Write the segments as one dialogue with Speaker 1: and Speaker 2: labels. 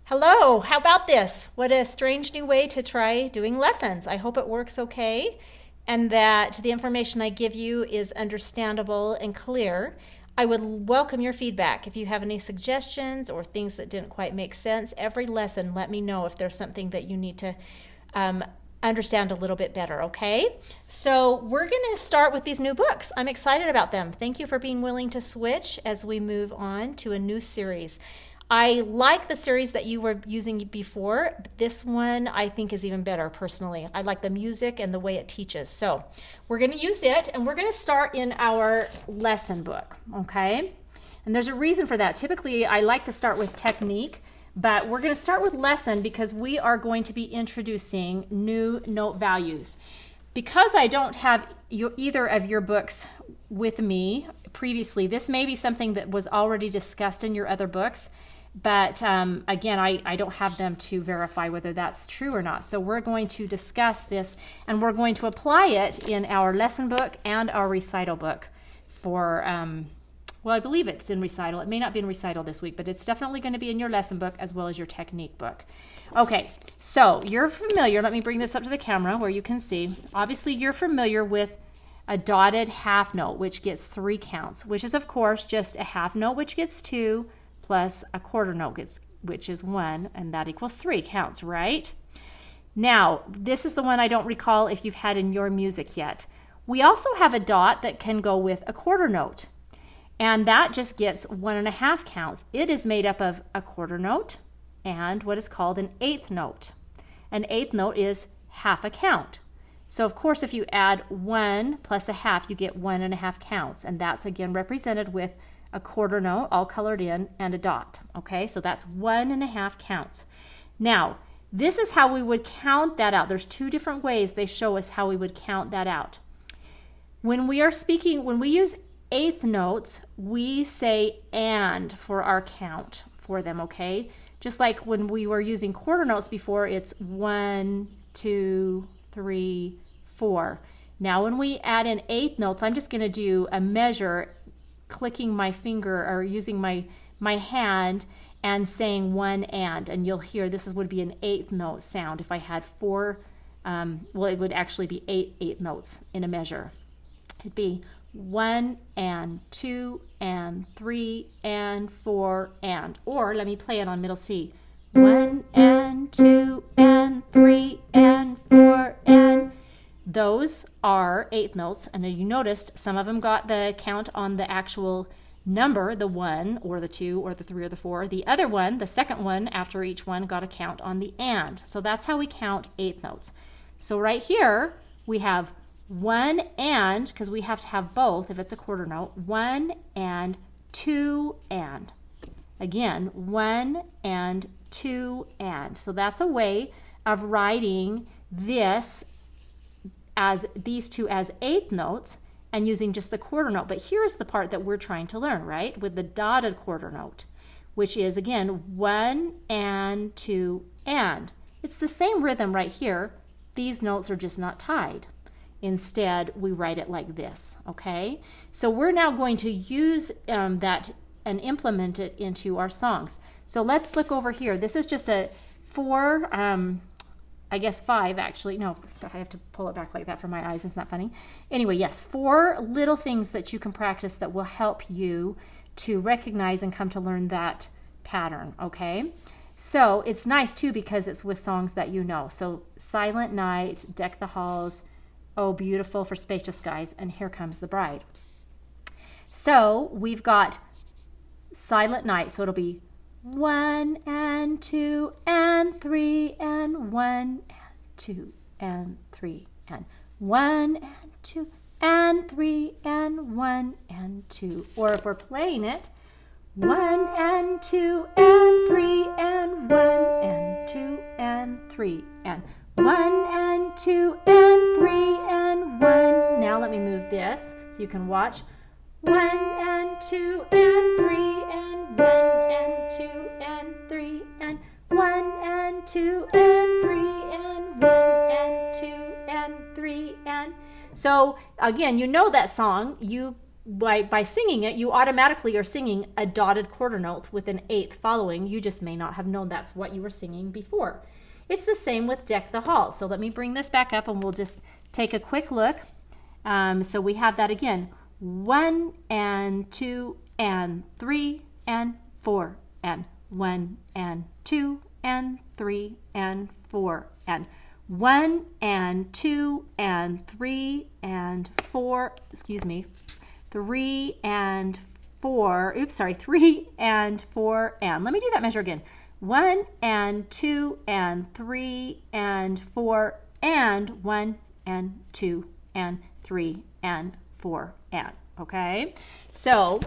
Speaker 1: Hello, how about this? What a strange new way to try doing lessons. I hope it works okay and that the information I give you is understandable and clear. I would welcome your feedback. If you have any suggestions or things that didn't quite make sense, every lesson, let me know if there's something that you need to um, understand a little bit better, okay? So we're going to start with these new books. I'm excited about them. Thank you for being willing to switch as we move on to a new series. I like the series that you were using before. This one I think is even better personally. I like the music and the way it teaches. So we're going to use it and we're going to start in our lesson book, okay? And there's a reason for that. Typically I like to start with technique, but we're going to start with lesson because we are going to be introducing new note values. Because I don't have either of your books with me previously, this may be something that was already discussed in your other books. But again, I don't have them to verify whether that's true or not. So we're going to discuss this and we're going to apply it in our lesson book and our recital book for, well, I believe it's in recital. It may not be in recital this week, but it's definitely going to be in your lesson book as well as your technique book. Okay, so you're familiar. Let me bring this up to the camera where you can see. Obviously, you're familiar with a dotted half note, which gets 3 counts, which is, of course, just a half note, which gets 2, plus a quarter note, which is 1, and that equals 3 counts, right? Now, this is the one I don't recall if you've had in your music yet. We also have a dot that can go with a quarter note, and that just gets 1.5 counts. It is made up of a quarter note and what is called an eighth note. An eighth note is half a count. So, of course, if you add 1 plus a half, you get 1.5 counts, and that's again represented with a quarter note, all colored in, and a dot. Okay, so that's 1.5 counts. Now, this is how we would count that out. There's 2 different ways they show us how we would count that out. When we are speaking, when we use eighth notes, we say and for our count for them, okay? Just like when we were using quarter notes before, it's 1, 2, 3, 4. Now, when we add in eighth notes, I'm just going to do a measure clicking my finger or using my hand and saying 1 and you'll hear this would be an eighth note sound. If I had 4, well, it would actually be 8 eighth notes in a measure. It'd be 1 and 2 and 3 and 4 and, or let me play it on middle C. 1 and 2 and 3 and 4 and. Those are eighth notes, and you noticed some of them got the count on the actual number, the 1 or the 2 or the 3 or the 4. The other one, the second one after each one, got a count on the and. So that's how we count eighth notes. So right here we have 1 and, because we have to have both if it's a quarter note, 1 and 2 and. Again, 1 and 2 and. So that's a way of writing this as these 2 as eighth notes and using just the quarter note. But here's the part that we're trying to learn, right? With the dotted quarter note, which is again 1 and 2 and. It's the same rhythm right here. These notes are just not tied. Instead, we write it like this, okay? So we're now going to use that and implement it into our songs. So let's look over here. This is just a 4, I guess 5 actually. No, I have to pull it back like that for my eyes. Isn't that funny? Anyway, yes, 4 little things that you can practice that will help you to recognize and come to learn that pattern, okay? So it's nice too because it's with songs that you know. So Silent Night, Deck the Halls, Oh Beautiful for Spacious Skies, and Here Comes the Bride. So we've got Silent Night, so it'll be 1 and 2 and 3 and 1 and 2 and 3 and 1 and 2 and 3 and 1 and 2. Or if we're playing it, 1 and 2 and 3 and 1 and 2 and 3 and 1 and 2 and 3 and 1. Now let me move this so you can watch. 1 and 2 and 3 and 1 and 2 and 3 and 1 and 2 and 3 and 1 and 2 and 3 and. So again, you know that song. You by singing it, you automatically are singing a dotted quarter note with an eighth following. You just may not have known that's what you were singing before. It's the same with Deck the Halls. So let me bring this back up and we'll just take a quick look. So we have that again. 1 and 2 and 3 and 4 and 1 and 2 and 3 and 4 and 1 and 2 and 3 and 4, 3 and 4, 3 and 4 and, let me do that measure again. 1 and 2 and 3 and 4 and 1 and 2 and 3 and 4 and, okay? So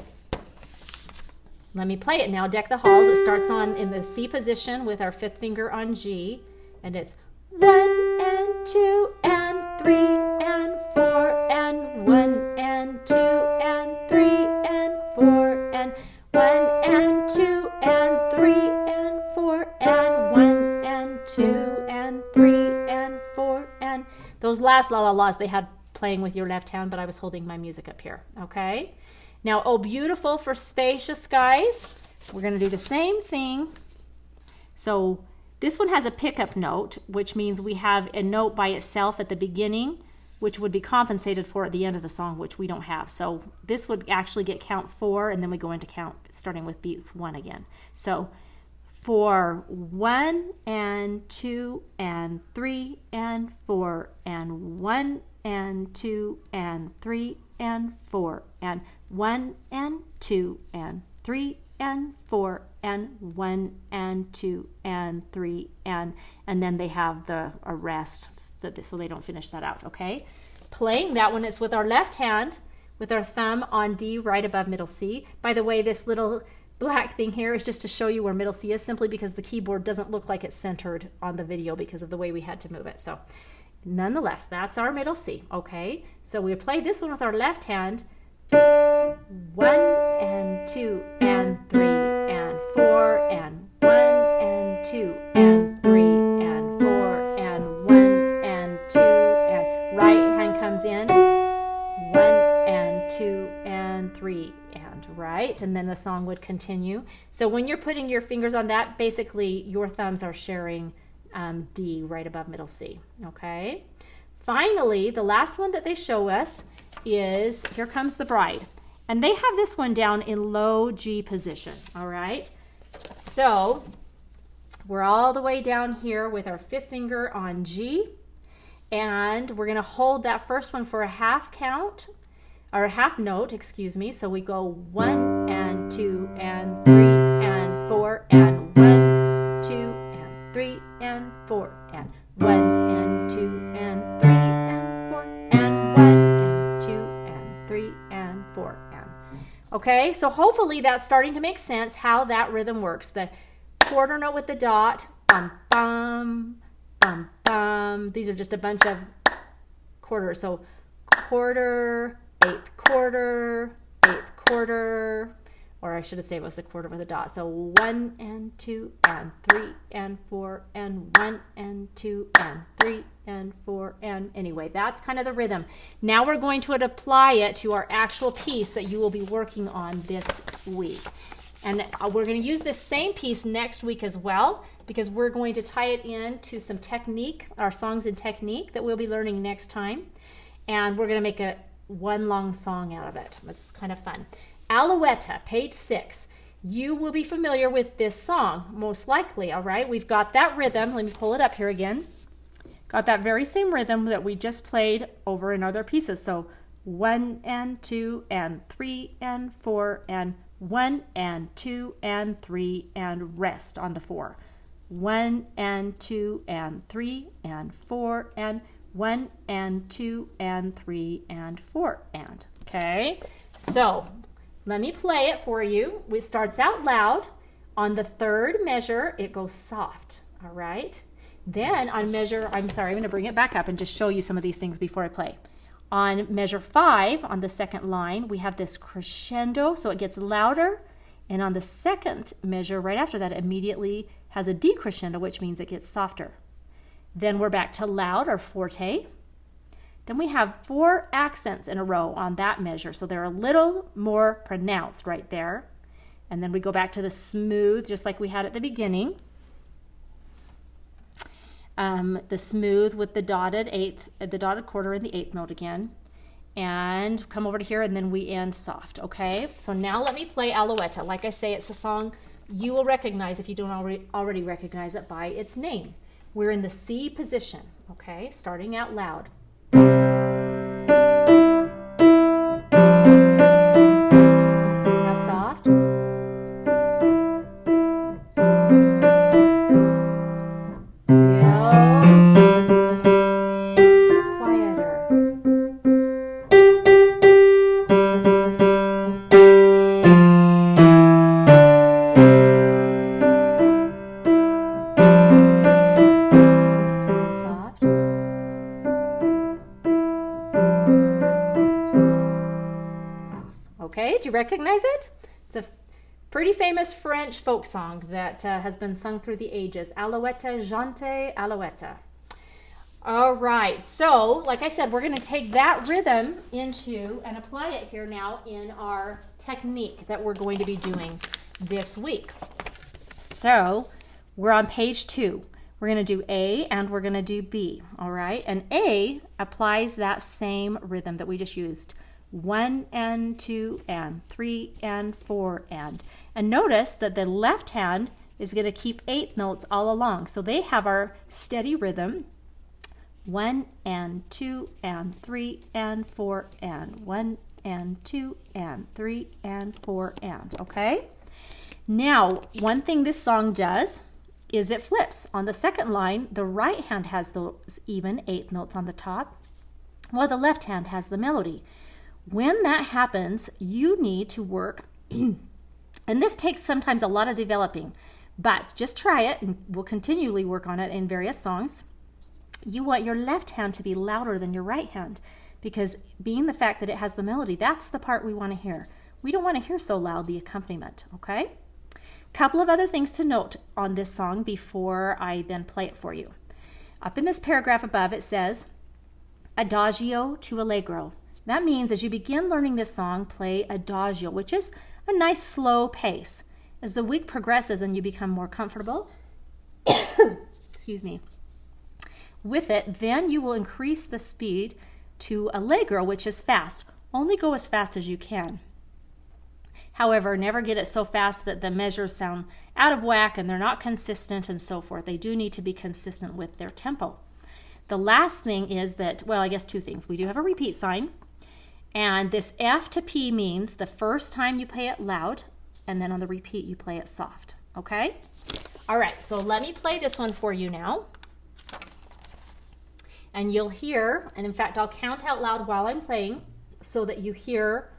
Speaker 1: let me play it now. Deck the Halls. It starts on in the C position with our fifth finger on G, and it's 1 and 2 and 3 and 4 and 1 and 2 and 3 and 4 and 1 and 2 and 3 and 4 and 1 and 2 and 3 and 4 and those last la la la's they had playing with your left hand, but I was holding my music up here, okay? Now, oh beautiful for spacious skies, we're going to do the same thing. So this one has a pickup note, which means we have a note by itself at the beginning, which would be compensated for at the end of the song, which we don't have. So this would actually get count 4, and then we go into count starting with beats 1 again. So for 1 and 2 and 3 and 4 and 1 and 2 and 3 and 4 and 1 and 2 and 3 and 4 and 1 and 2 and 3 and then they have the rest so they don't finish that out, okay? Playing that one, it's with our left hand with our thumb on D right above middle C. By the way, this little black thing here is just to show you where middle C is, simply because the keyboard doesn't look like it's centered on the video because of the way we had to move it. So nonetheless, that's our middle C, okay? So we play this one with our left hand. 1 and 2 and 3 and 4 and 1 and 2 and 3 and 4 and 1 and 2 and right hand comes in. 1 and 2 and 3 and right, and then the song would continue. So when you're putting your fingers on that, basically your thumbs are sharing D right above middle C, okay? Finally, the last one that they show us is Here Comes the Bride. And they have this one down in low G position, all right? So we're all the way down here with our fifth finger on G, and we're gonna hold that first one for a half count, or a half note, excuse me. So we go 1 and 2 and 3 and 4 and 1, 2 and 3 and 4 and 1 and 2 and 3 and 4 and 1 and 2 and 3 and 4 and. Okay, so hopefully that's starting to make sense how that rhythm works. The quarter note with the dot, bum bum, bum bum. These are just a bunch of quarters. So quarter, eighth quarter, eighth quarter, or I should have said it was the quarter with a dot. So 1 and 2 and 3 and 4 and 1 and 2 and 3 and 4 and anyway, that's kind of the rhythm. Now we're going to apply it to our actual piece that you will be working on this week. And we're going to use this same piece next week as well, because we're going to tie it in to some technique, our songs and technique that we'll be learning next time. And we're going to make one long song out of it. It's kind of fun. Alouette, page 6. You will be familiar with this song, most likely, all right? We've got that rhythm. Let me pull it up here again. Got that very same rhythm that we just played over in other pieces. So 1 and 2 and 3 and 4 and 1 and 2 and 3 and rest on the 4. 1 and 2 and 3 and 4 and 1 and 2 and 3 and 4 and. Okay, so let me play it for you. It starts out loud. On the third measure, it goes soft, all right? Then on measure, I'm going to bring it back up and just show you some of these things before I play. On measure 5, on the second line, we have this crescendo, so it gets louder. And on the second measure, right after that, it immediately has a decrescendo, which means it gets softer. Then we're back to loud or forte. Then we have 4 accents in a row on that measure, so they're a little more pronounced right there. And then we go back to the smooth, just like we had at the beginning. The smooth with the dotted quarter in the 8th note again. And come over to here, and then we end soft, okay? So now let me play Alouette. Like I say, it's a song you will recognize if you don't already recognize it by its name. We're in the C position, okay? Starting out loud. Now soft. Okay, do you recognize it? It's a pretty famous French folk song that has been sung through the ages. Alouette, jante, Alouette. All right, so like I said, we're going to take that rhythm into and apply it here now in our technique that we're going to be doing this week. So we're on page 2. We're going to do A and we're going to do B, all right? And A applies that same rhythm that we just used. 1 and 2 and 3 and 4 and. And notice that the left hand is going to keep 8 notes all along. So they have our steady rhythm. 1 and 2 and 3 and 4 and. 1 and 2 and 3 and 4 and. Okay? Now, one thing this song does is it flips. On the second line, the right hand has those even 8 notes on the top, while the left hand has the melody. When that happens, you need to work, and this takes sometimes a lot of developing, but just try it, and we'll continually work on it in various songs. You want your left hand to be louder than your right hand, because being the fact that it has the melody, that's the part we want to hear. We don't want to hear so loud the accompaniment, okay? Couple of other things to note on this song before I then play it for you. Up in this paragraph above, it says, Adagio to Allegro. That means as you begin learning this song, play Adagio, which is a nice slow pace. As the week progresses and you become more comfortable, excuse me, with it, then you will increase the speed to Allegro, which is fast. Only go as fast as you can. However, never get it so fast that the measures sound out of whack and they're not consistent and so forth. They do need to be consistent with their tempo. The last thing is that, well, I guess 2 things. We do have a repeat sign. And this F to P means the first time you play it loud, and then on the repeat you play it soft, okay? All right, so let me play this one for you now. And you'll hear, and in fact I'll count out loud while I'm playing so that you hear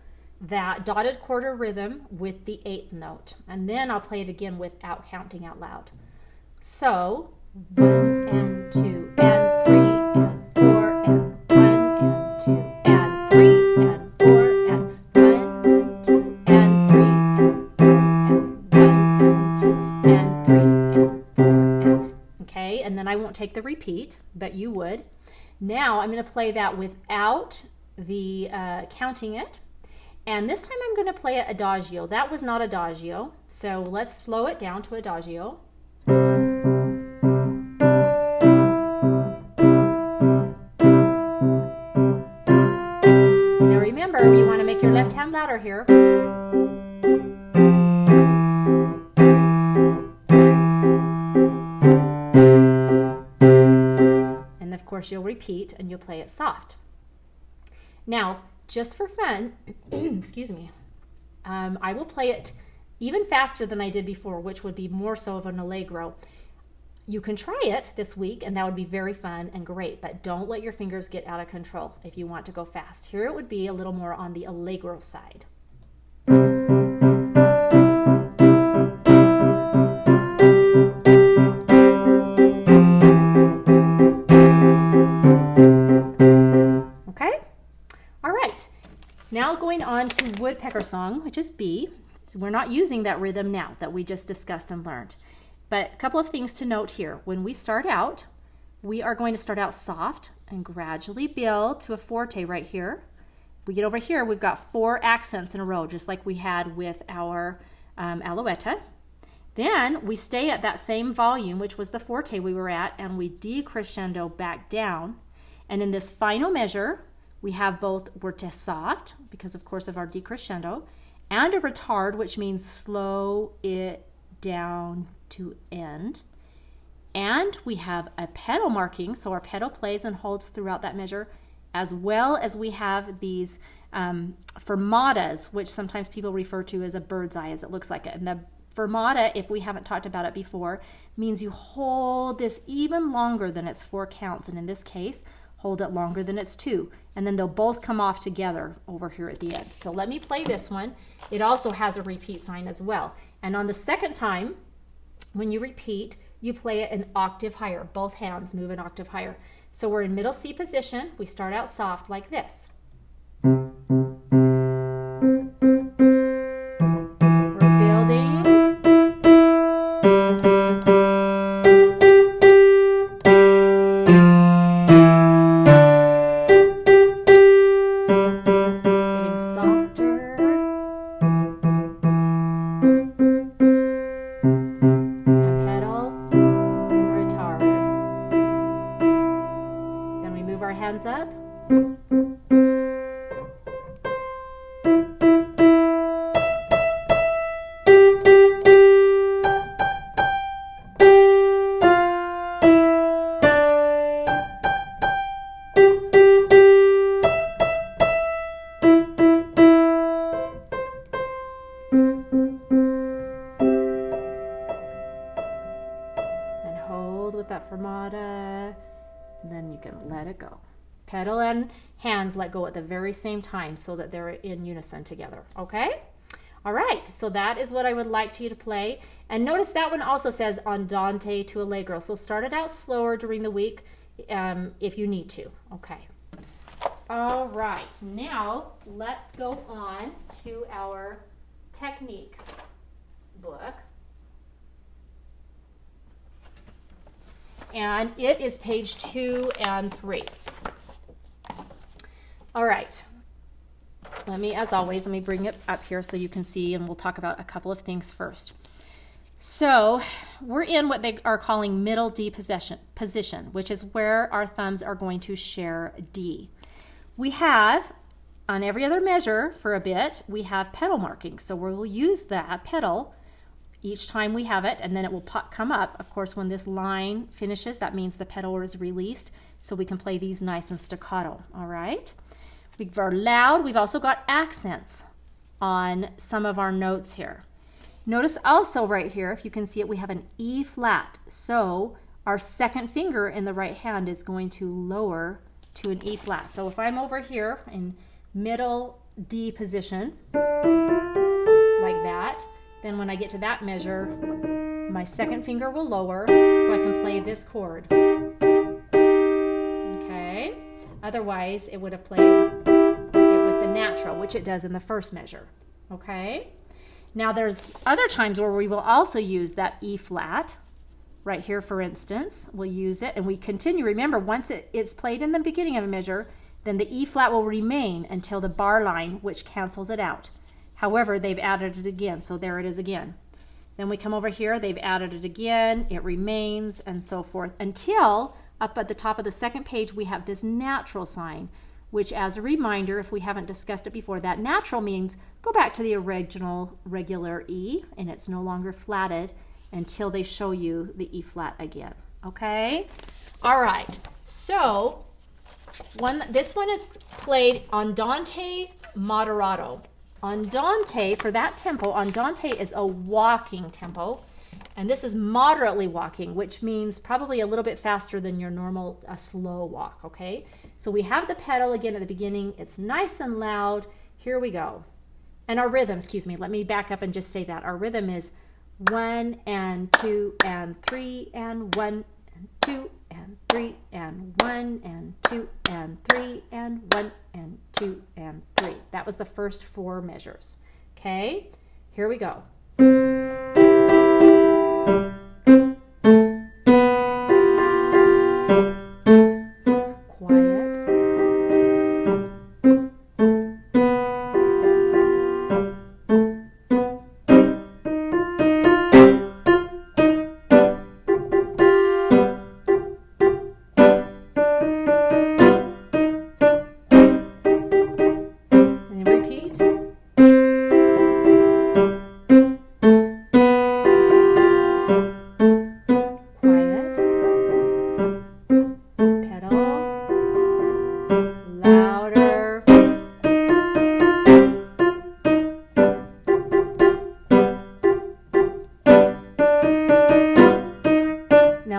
Speaker 1: that dotted quarter rhythm with the 8th note. And then I'll play it again without counting out loud. So, 1 and 2 and 3 and 4 and 1 and 2 and 3 and 4 and 1 and 2 and 3 and 4 and 1 and 2 and 3 and 4 and. Okay, and then I won't take the repeat, but you would. Now I'm going to play that without the counting it. And this time I'm going to play it Adagio. That was not Adagio, so let's slow it down to Adagio. Now remember, you want to make your left hand louder here. And of course you'll repeat and you'll play it soft. Now, just for fun, excuse me, I will play it even faster than I did before, which would be more so of an allegro. You can try it this week, and that would be very fun and great, but don't let your fingers get out of control if you want to go fast. Here it would be a little more on the allegro side. Now going on to Woodpecker Song, which is B. So we're not using that rhythm now that we just discussed and learned. But a couple of things to note here. When we start out, we are going to start out soft and gradually build to a forte right here. We get over here, we've got 4 accents in a row, just like we had with our Alouette. Then we stay at that same volume, which was the forte we were at, and we decrescendo back down. And in this final measure, we have both we're to soft, because of course of our decrescendo, and a retard, which means slow it down to end. And we have a pedal marking, so our pedal plays and holds throughout that measure, as well as we have these fermatas, which sometimes people refer to as a bird's eye, as it looks like it. And the fermata, if we haven't talked about it before, means you hold this even longer than its 4 counts, and in this case, hold it longer than its 2, and then they'll both come off together over here at the end. So let me play this one. It also has a repeat sign as well. And on the second time, when you repeat, you play it an octave higher. Both hands move an octave higher. So we're in middle C position. We start out soft like this. We're building. Getting softer. And pedal and retard. Then we move our hands up. With that fermata, and then you can let it go. Pedal and hands let go at the very same time so that they're in unison together. Okay? All right, so that is what I would like you to play. And notice that one also says andante to allegro. So start it out slower during the week if you need to. Okay. All right, now let's go on to our technique book. And it is page 2 and 3. All right. As always, let me bring it up here so you can see, and we'll talk about a couple of things first. So we're in what they are calling middle D position, which is where our thumbs are going to share D. We have, on every other measure for a bit, we have pedal markings. So we'll use that pedal each time we have it, and then it will come up. Of course, when this line finishes, that means the pedal is released, so we can play these nice and staccato. All right? We're loud. We've also got accents on some of our notes here. Notice also right here, if you can see it, we have an E flat. So our second finger in the right hand is going to lower to an E flat. So if I'm over here in middle D position, like that, then when I get to that measure, my second finger will lower so I can play this chord. Okay? Otherwise, it would have played it with the natural, which it does in the first measure. Okay? Now there's other times where we will also use that E flat. Right here, for instance, we'll use it and we continue. Remember, once it's played in the beginning of a measure, then the E flat will remain until the bar line, which cancels it out. However, they've added it again, so there it is again. Then we come over here, they've added it again, it remains, and so forth, until up at the top of the second page we have this natural sign, which, as a reminder, if we haven't discussed it before, that natural means go back to the original regular E, and it's no longer flatted until they show you the E flat again. Okay? All right, so this one is played andante moderato. Andante, for that tempo, andante is a walking tempo, and this is moderately walking, which means probably a little bit faster than your normal slow walk, okay? So we have the pedal again at the beginning. It's nice and loud. Here we go. And our rhythm, excuse me, let me back up and just say that. Our rhythm is 1 and 2 and 3 and 1 and 2 and 3 and 1 and 2 and 3 and 1 and 2 and 3. That was the first 4 measures. Okay, here we go.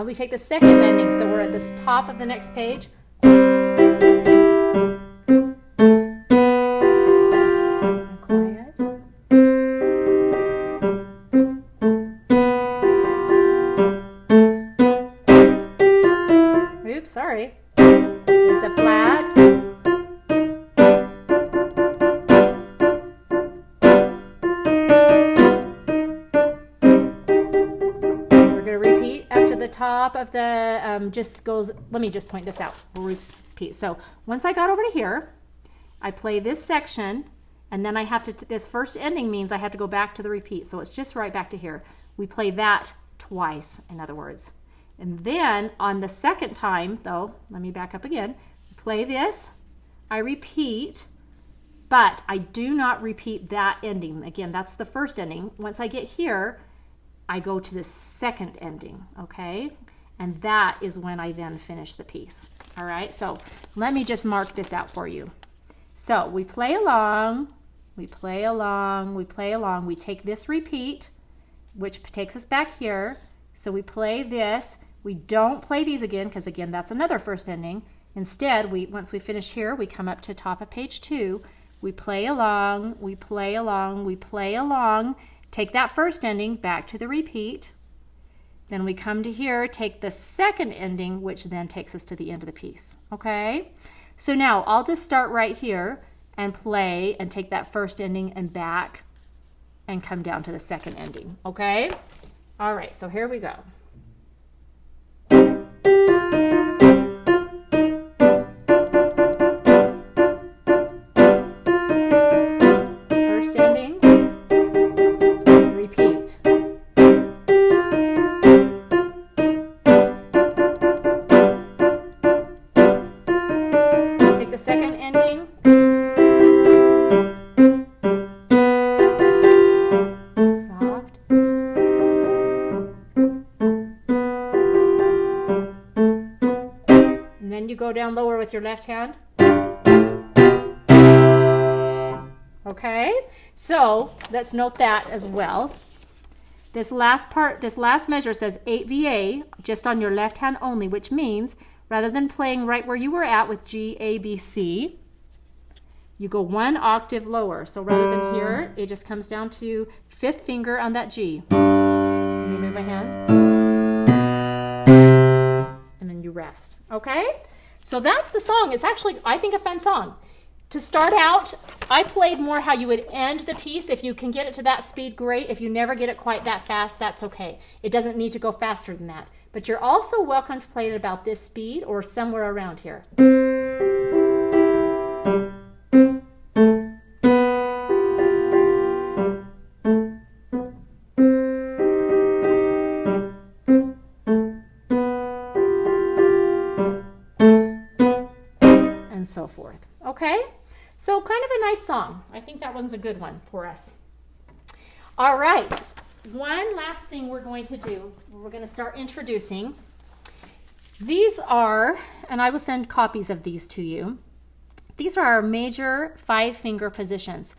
Speaker 1: Now we take the second ending, so we're at the top of the next page. Quiet. Oops, sorry. It's a flat. Top of the just goes, let me just point this out. We'll repeat. So once I got over to here, I play this section, and then I have to, this first ending means I have to go back to the repeat. So it's just right back to here. We play that twice, in other words. And then on the second time, though, let me back up again. Play this, I repeat, but I do not repeat that ending. Again, that's the first ending. Once I get here, I go to the second ending, okay? And that is when I then finish the piece, all right? So let me just mark this out for you. So we play along, we play along, we play along. We take this repeat, which takes us back here. So we play this. We don't play these again because, again, that's another first ending. Instead, once we finish here, we come up to top of page 2. We play along, we play along, we play along. Take that first ending back to the repeat. Then we come to here, take the second ending, which then takes us to the end of the piece, okay? So now I'll just start right here and play and take that first ending and back and come down to the second ending, okay? All right, so here we go. First ending. Second ending, soft, and then you go down lower with your left hand. Okay, so let's note that as well. This last part, this last measure says 8 VA just on your left hand only, which means rather than playing right where you were at with G, A, B, C, you go 1 octave lower. So rather than here, it just comes down to 5th finger on that G. And you move a hand. And then you rest. Okay? So that's the song. It's actually, I think, a fun song. To start out, I played more how you would end the piece. If you can get it to that speed, great. If you never get it quite that fast, that's okay. It doesn't need to go faster than that. But you're also welcome to play it about this speed or somewhere around here. And so forth. Okay? So kind of a nice song. I think that one's a good one for us. All right. One last thing we're going to do, we're going to start introducing. These are, and I will send copies of these to you. These are our major 5-finger positions.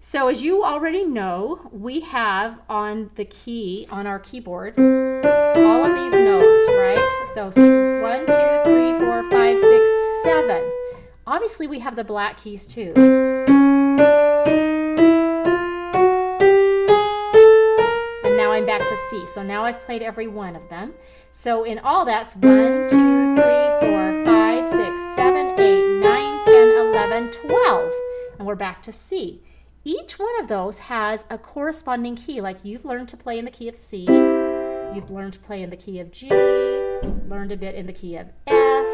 Speaker 1: So as you already know, we have on the key, on our keyboard, all of these notes, right? So 1, 2, 3, 4, 5, 6, 7. Obviously, we have the black keys too. And now I'm back to C. So now I've played every one of them. So in all, that's 1, 2, 3, 4, 5, 6, 7, 8, 9, 10, 11, 12. And we're back to C. Each one of those has a corresponding key. Like you've learned to play in the key of C. You've learned to play in the key of G. Learned a bit in the key of F.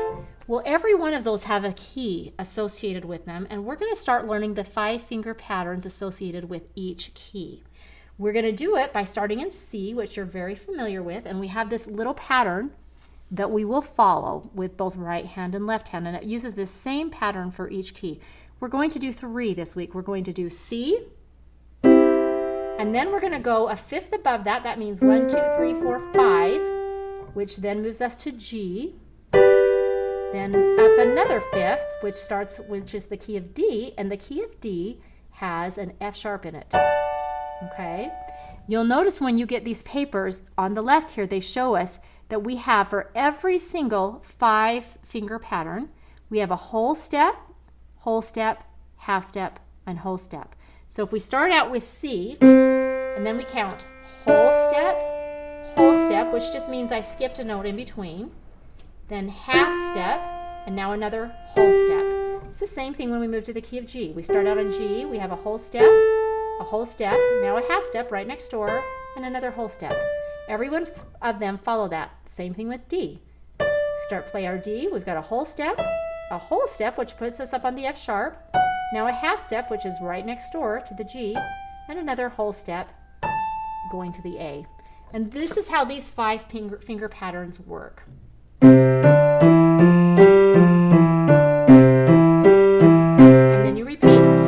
Speaker 1: Well, every one of those have a key associated with them, and we're going to start learning the 5-finger patterns associated with each key. We're going to do it by starting in C, which you're very familiar with, and we have this little pattern that we will follow with both right hand and left hand, and it uses this same pattern for each key. We're going to do 3 this week. We're going to do C, and then we're going to go a 5th above that. That means 1, 2, 3, 4, 5, which then moves us to G. Then up another 5th, which is the key of D, and the key of D has an F sharp in it. Okay? You'll notice when you get these papers on the left here, they show us that we have for every single 5-finger pattern. We have a whole step, half step, and whole step. So if we start out with C, and then we count whole step, which just means I skipped a note in between, then half step, and now another whole step. It's the same thing when we move to the key of G. We start out on G, we have a whole step, now a half step right next door, and another whole step. Every one of them follow that. Same thing with D. Play our D, we've got a whole step, which puts us up on the F sharp, now a half step, which is right next door to the G, and another whole step going to the A. And this is how these 5-finger patterns work. And then you repeat.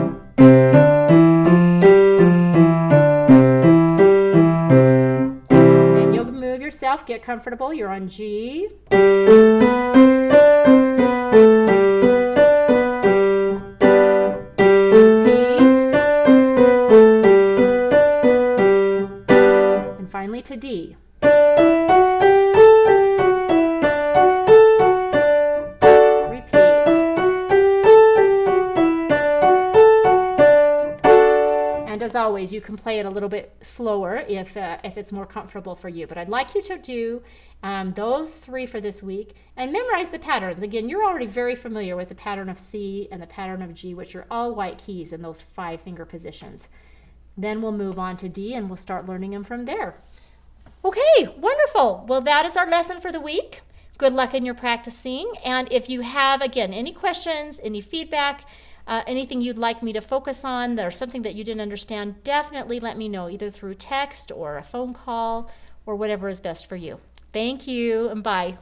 Speaker 1: And you'll move yourself, get comfortable. You're on G. To D. Repeat. And as always, you can play it a little bit slower if it's more comfortable for you. But I'd like you to do those 3 for this week and memorize the patterns. Again, you're already very familiar with the pattern of C and the pattern of G, which are all white keys in those 5-finger positions. Then we'll move on to D and we'll start learning them from there. Okay, wonderful. Well, that is our lesson for the week. Good luck in your practicing. And if you have, again, any questions, any feedback, anything you'd like me to focus on, or something that you didn't understand, definitely let me know, either through text or a phone call or whatever is best for you. Thank you, and bye.